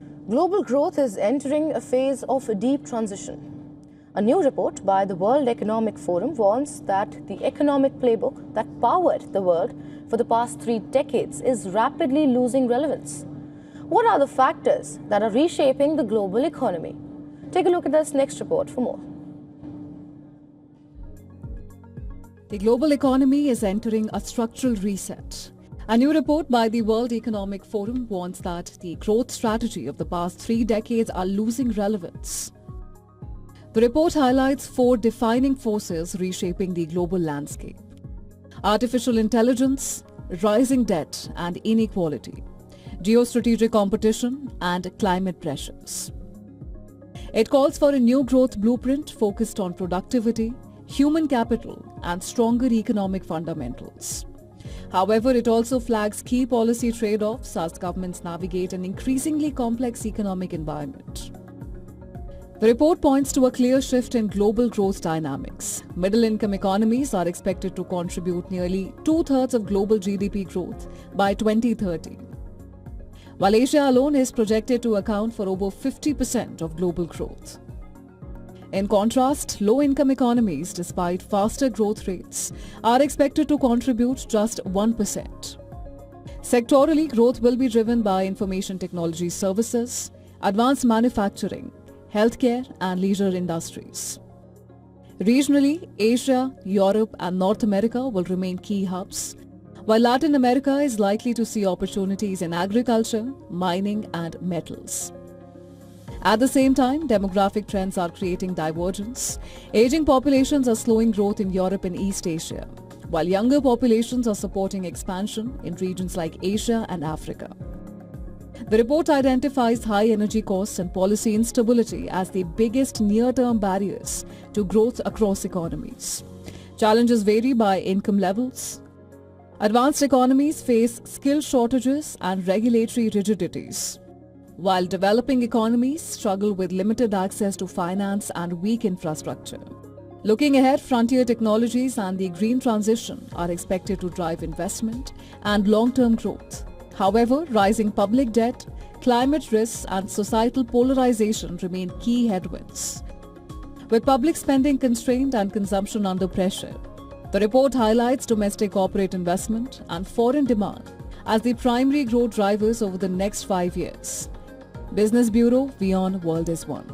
Global growth is entering a phase of deep transition. A new report by the World Economic Forum warns that the economic playbook that powered the world for the past 3 decades is rapidly losing relevance. What are the factors that are reshaping the global economy? Take a look at this next report for more. The global economy is entering a structural reset. A new report by the World Economic Forum warns that the growth strategy of the past 3 decades are losing relevance. The report highlights 4 defining forces reshaping the global landscape: artificial intelligence, rising debt and inequality, geostrategic competition, and climate pressures. It calls for a new growth blueprint focused on productivity, human capital, and stronger economic fundamentals. However, it also flags key policy trade-offs as governments navigate an increasingly complex economic environment. The report points to a clear shift in global growth dynamics. Middle-income economies are expected to contribute nearly 2/3 of global GDP growth by 2030, while Asia alone is projected to account for over 50% of global growth. In contrast, low-income economies, despite faster growth rates, are expected to contribute just 1%. Sectorally, growth will be driven by information technology services, advanced manufacturing, healthcare, and leisure industries. Regionally, Asia, Europe, and North America will remain key hubs, while Latin America is likely to see opportunities in agriculture, mining, and metals. At the same time, demographic trends are creating divergence. Aging populations are slowing growth in Europe and East Asia, while younger populations are supporting expansion in regions like Asia and Africa. The report identifies high energy costs and policy instability as the biggest near-term barriers to growth across economies. Challenges vary by income levels. Advanced economies face skill shortages and regulatory rigidities, while developing economies struggle with limited access to finance and weak infrastructure. Looking ahead, frontier technologies and the green transition are expected to drive investment and long-term growth. However, rising public debt, climate risks, and societal polarization remain key headwinds. With public spending constrained and consumption under pressure, the report highlights domestic corporate investment and foreign demand as the primary growth drivers over the next 5 years. Business Bureau, WION World is One.